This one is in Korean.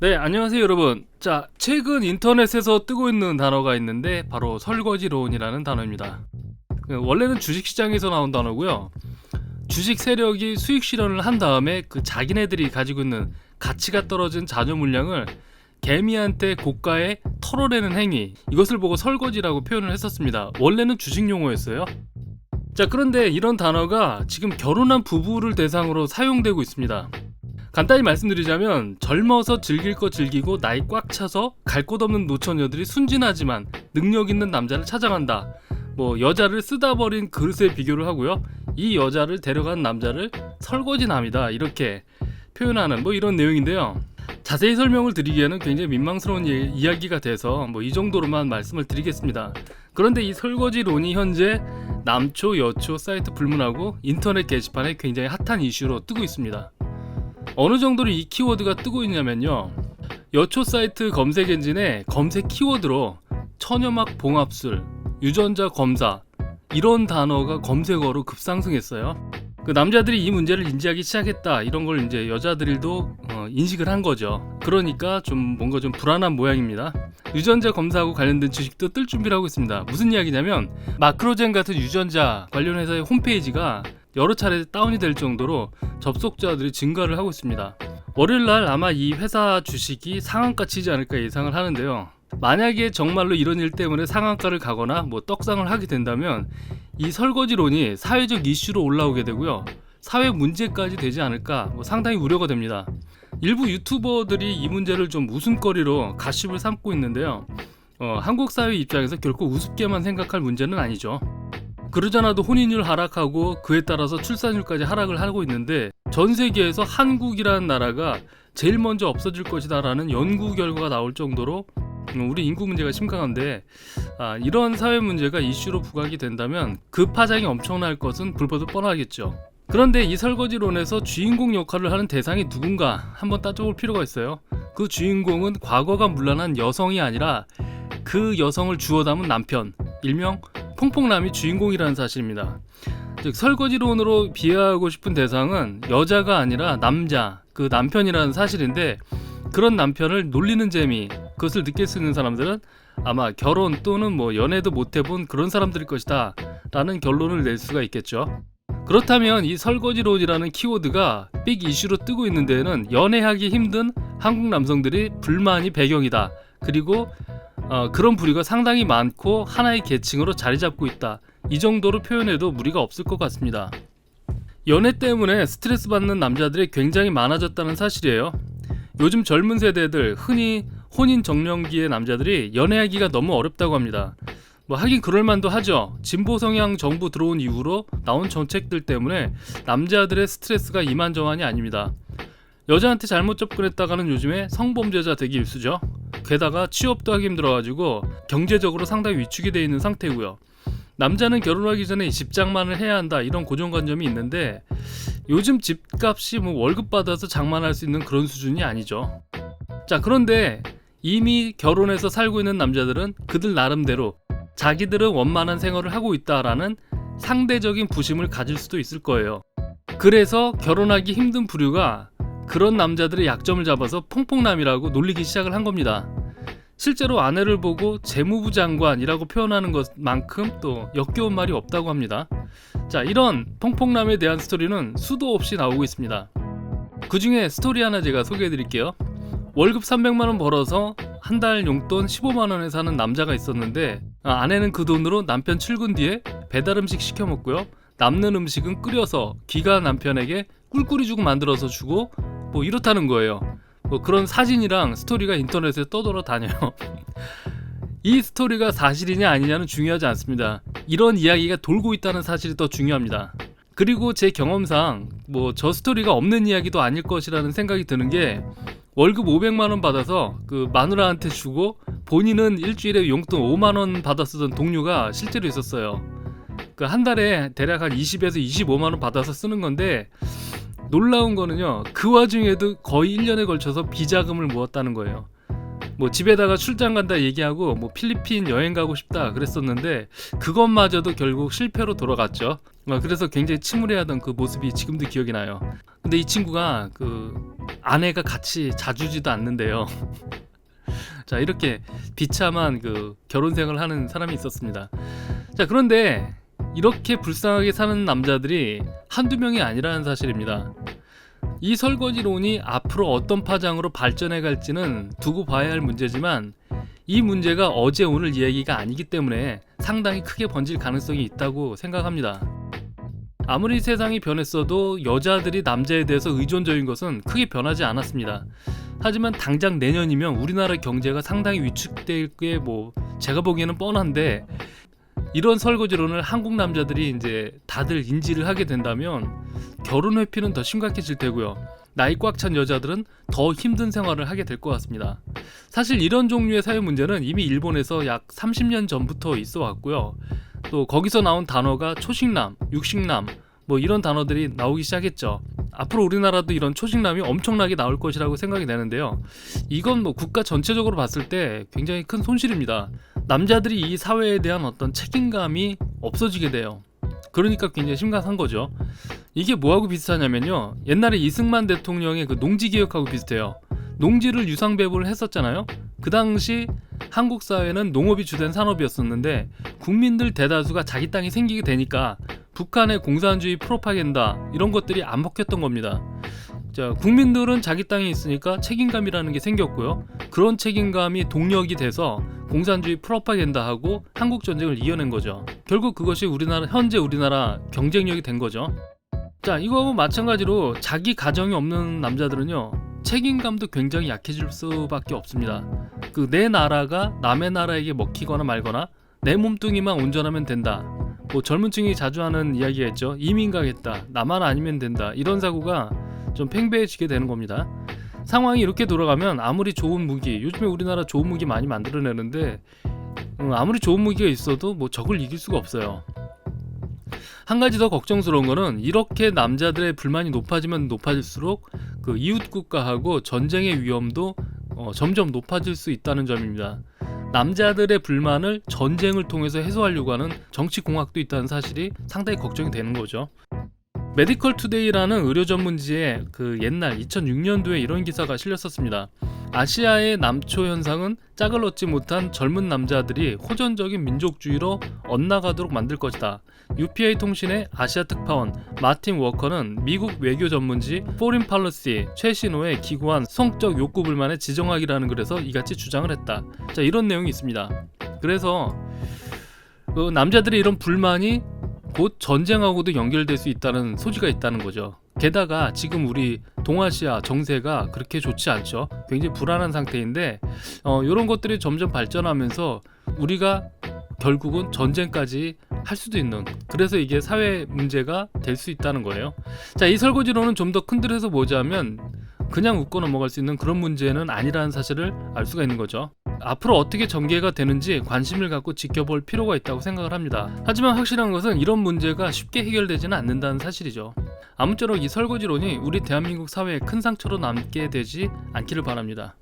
네, 안녕하세요 여러분. 자, 최근 인터넷에서 뜨고 있는 단어가 있는데 바로 설거지론이라는 단어입니다. 원래는 주식시장에서 나온 단어고요. 주식 세력이 수익 실현을 한 다음에 그 자기네들이 가지고 있는 가치가 떨어진 자녀 물량을 개미한테 고가에 털어내는 행위, 이것을 보고 설거지라고 표현을 했었습니다. 원래는 주식 용어였어요. 자, 그런데 이런 단어가 지금 결혼한 부부를 대상으로 사용되고 있습니다. 간단히 말씀드리자면 젊어서 즐길 거 즐기고 나이 꽉 차서 갈 곳 없는 노처녀들이 순진하지만 능력 있는 남자를 찾아간다. 여자를 쓰다 버린 그릇에 비교를 하고요. 이 여자를 데려간 남자를 설거지남이다, 이렇게 표현하는 이런 내용인데요. 자세히 설명을 드리기에는 굉장히 민망스러운 이야기가 돼서 이 정도로만 말씀을 드리겠습니다. 그런데 이 설거지론이 현재 남초 여초 사이트 불문하고 인터넷 게시판에 굉장히 핫한 이슈로 뜨고 있습니다. 어느 정도로 이 키워드가 뜨고 있냐면요, 여초 사이트 검색 엔진에 검색 키워드로 천연막 봉합술, 유전자 검사, 이런 단어가 검색어로 급상승했어요. 그 남자들이 이 문제를 인지하기 시작했다, 이런 걸 이제 여자들도 인식을 한 거죠. 그러니까 뭔가 좀 불안한 모양입니다. 유전자 검사하고 관련된 지식도 뜰 준비를 하고 있습니다. 무슨 이야기냐면 마크로젠 같은 유전자 관련 회사의 홈페이지가 여러 차례 다운이 될 정도로 접속자들이 증가를 하고 있습니다. 월요일날 아마 이 회사 주식이 상한가 치지 않을까 예상을 하는데요. 만약에 정말로 이런 일 때문에 상한가를 가거나 떡상을 하게 된다면 이 설거지론이 사회적 이슈로 올라오게 되고요, 사회 문제까지 되지 않을까 상당히 우려가 됩니다. 일부 유튜버들이 이 문제를 좀 웃음거리로 가십을 삼고 있는데요. 한국 사회 입장에서 결코 우습게만 생각할 문제는 아니죠. 그러잖아도 혼인율 하락하고 그에 따라서 출산율까지 하락을 하고 있는데 전 세계에서 한국이라는 나라가 제일 먼저 없어질 것이다 라는 연구 결과가 나올 정도로 우리 인구 문제가 심각한데, 이런 사회 문제가 이슈로 부각이 된다면 그 파장이 엄청날 것은 불보듯 뻔하겠죠. 그런데 이 설거지론에서 주인공 역할을 하는 대상이 누군가 한번 따져볼 필요가 있어요. 그 주인공은 과거가 문란한 여성이 아니라 그 여성을 주워 담은 남편, 일명 퐁퐁남이 주인공이라는 사실입니다. 즉 설거지론으로 비하하고 싶은 대상은 여자가 아니라 남자, 그 남편이라는 사실인데, 그런 남편을 놀리는 재미, 그것을 느낄 수 있는 사람들은 아마 결혼 또는 연애도 못 해본 그런 사람들일 것이다 라는 결론을 낼 수가 있겠죠. 그렇다면 이 설거지론이라는 키워드가 빅 이슈로 뜨고 있는 데에는 연애하기 힘든 한국 남성들이 불만이 배경이다, 그리고 그런 부류가 상당히 많고 하나의 계층으로 자리 잡고 있다, 이 정도로 표현해도 무리가 없을 것 같습니다. 연애 때문에 스트레스 받는 남자들이 굉장히 많아졌다는 사실이에요. 요즘 젊은 세대들, 흔히 혼인 정년기의 남자들이 연애하기가 너무 어렵다고 합니다. 하긴 그럴만도 하죠. 진보 성향 정부 들어온 이후로 나온 정책들 때문에 남자들의 스트레스가 이만저만이 아닙니다. 여자한테 잘못 접근했다가는 요즘에 성범죄자 되기 일쑤죠. 게다가 취업도 하기 힘들어가지고 경제적으로 상당히 위축이 되어 있는 상태고요. 남자는 결혼하기 전에 집장만을 해야 한다, 이런 고정관념이 있는데 요즘 집값이 월급 받아서 장만할 수 있는 그런 수준이 아니죠. 자, 그런데 이미 결혼해서 살고 있는 남자들은 그들 나름대로 자기들은 원만한 생활을 하고 있다라는 상대적인 부심을 가질 수도 있을 거예요. 그래서 결혼하기 힘든 부류가 그런 남자들의 약점을 잡아서 퐁퐁남이라고 놀리기 시작을 한 겁니다. 실제로 아내를 보고 재무부 장관이라고 표현하는 것만큼 또 역겨운 말이 없다고 합니다. 자, 이런 퐁퐁남에 대한 스토리는 수도 없이 나오고 있습니다. 그 중에 스토리 하나 제가 소개해 드릴게요. 월급 300만원 벌어서 한 달 용돈 15만원에 사는 남자가 있었는데, 아내는 그 돈으로 남편 출근 뒤에 배달 음식 시켜 먹고요, 남는 음식은 끓여서 기가 남편에게 꿀꿀이 주고 만들어서 주고 이렇다는 거예요. 그런 사진이랑 스토리가 인터넷에 떠돌아다녀요. 이 스토리가 사실이냐 아니냐는 중요하지 않습니다. 이런 이야기가 돌고 있다는 사실이 더 중요합니다. 그리고 제 경험상 저 스토리가 없는 이야기도 아닐 것이라는 생각이 드는 게, 월급 500만원 받아서 그 마누라한테 주고 본인은 일주일에 용돈 5만원 받아 쓰던 동료가 실제로 있었어요. 그 한 달에 대략 한 20에서 25만원 받아서 쓰는 건데, 놀라운 거는요, 그 와중에도 거의 1년에 걸쳐서 비자금을 모았다는 거예요. 집에다가 출장 간다 얘기하고 필리핀 여행 가고 싶다 그랬었는데 그것마저도 결국 실패로 돌아갔죠. 그래서 굉장히 침울해하던 그 모습이 지금도 기억이 나요. 근데 이 친구가 그 아내가 같이 자주지도 않는데요. 자, 이렇게 비참한 그 결혼 생활을 하는 사람이 있었습니다. 자, 그런데 이렇게 불쌍하게 사는 남자들이 한두 명이 아니라는 사실입니다. 이 설거지론이 앞으로 어떤 파장으로 발전해 갈지는 두고 봐야 할 문제지만, 이 문제가 어제 오늘 이야기가 아니기 때문에 상당히 크게 번질 가능성이 있다고 생각합니다. 아무리 세상이 변했어도 여자들이 남자에 대해서 의존적인 것은 크게 변하지 않았습니다. 하지만 당장 내년이면 우리나라 경제가 상당히 위축될 게 제가 보기에는 뻔한데, 이런 설거지론을 한국 남자들이 이제 다들 인지를 하게 된다면 결혼 회피는 더 심각해질 테고요. 나이 꽉 찬 여자들은 더 힘든 생활을 하게 될 것 같습니다. 사실 이런 종류의 사회 문제는 이미 일본에서 약 30년 전부터 있어 왔고요. 또 거기서 나온 단어가 초식남, 육식남 이런 단어들이 나오기 시작했죠. 앞으로 우리나라도 이런 초식남이 엄청나게 나올 것이라고 생각이 되는데요. 이건 국가 전체적으로 봤을 때 굉장히 큰 손실입니다. 남자들이 이 사회에 대한 어떤 책임감이 없어지게 돼요. 그러니까 굉장히 심각한 거죠. 이게 뭐하고 비슷하냐면요, 옛날에 이승만 대통령의 그 농지개혁하고 비슷해요. 농지를 유상배분을 했었잖아요. 그 당시 한국 사회는 농업이 주된 산업이었었는데, 국민들 대다수가 자기 땅이 생기게 되니까 북한의 공산주의 프로파간다 이런 것들이 안 먹혔던 겁니다. 자, 국민들은 자기 땅에 있으니까 책임감이라는 게 생겼고요. 그런 책임감이 동력이 돼서 공산주의 프로파간다하고 한국 전쟁을 이겨낸 거죠. 결국 그것이 현재 우리나라 경쟁력이 된 거죠. 자, 이거하고 마찬가지로 자기 가정이 없는 남자들은요, 책임감도 굉장히 약해질 수밖에 없습니다. 내 나라가 남의 나라에게 먹히거나 말거나 내 몸뚱이만 온전하면 된다. 젊은 층이 자주 하는 이야기가 있죠. 이민 가겠다, 나만 아니면 된다, 이런 사고가 좀 팽배해지게 되는 겁니다. 상황이 이렇게 돌아가면 아무리 좋은 무기, 요즘에 우리나라 좋은 무기 많이 만들어내는데 아무리 좋은 무기가 있어도 적을 이길 수가 없어요. 한 가지 더 걱정스러운 거는, 이렇게 남자들의 불만이 높아지면 높아질수록 그 이웃 국가하고 전쟁의 위험도 점점 높아질 수 있다는 점입니다. 남자들의 불만을 전쟁을 통해서 해소하려고 하는 정치공학도 있다는 사실이 상당히 걱정이 되는 거죠. 메디컬 투데이라는 의료 전문지에 옛날 2006년도에 이런 기사가 실렸었습니다. 아시아의 남초 현상은 짝을 얻지 못한 젊은 남자들이 호전적인 민족주의로 엇나가도록 만들 것이다. UPI 통신의 아시아 특파원 마틴 워커는 미국 외교 전문지 Foreign Policy 최신호에 기고한 성적 욕구 불만의 지정학이라는 글에서 이같이 주장을 했다. 자, 이런 내용이 있습니다. 그래서 남자들의 이런 불만이 곧 전쟁하고도 연결될 수 있다는 소지가 있다는 거죠. 게다가 지금 우리 동아시아 정세가 그렇게 좋지 않죠. 굉장히 불안한 상태인데 이런 것들이 점점 발전하면서 우리가 결국은 전쟁까지 할 수도 있는, 그래서 이게 사회 문제가 될 수 있다는 거예요. 자, 이 설거지론은 좀 더 큰 틀에서 보자면 그냥 웃고 넘어갈 수 있는 그런 문제는 아니라는 사실을 알 수가 있는 거죠. 앞으로 어떻게 전개가 되는지 관심을 갖고 지켜볼 필요가 있다고 생각을 합니다. 하지만 확실한 것은 이런 문제가 쉽게 해결되지는 않는다는 사실이죠. 아무쪼록 이 설거지론이 우리 대한민국 사회에 큰 상처로 남게 되지 않기를 바랍니다.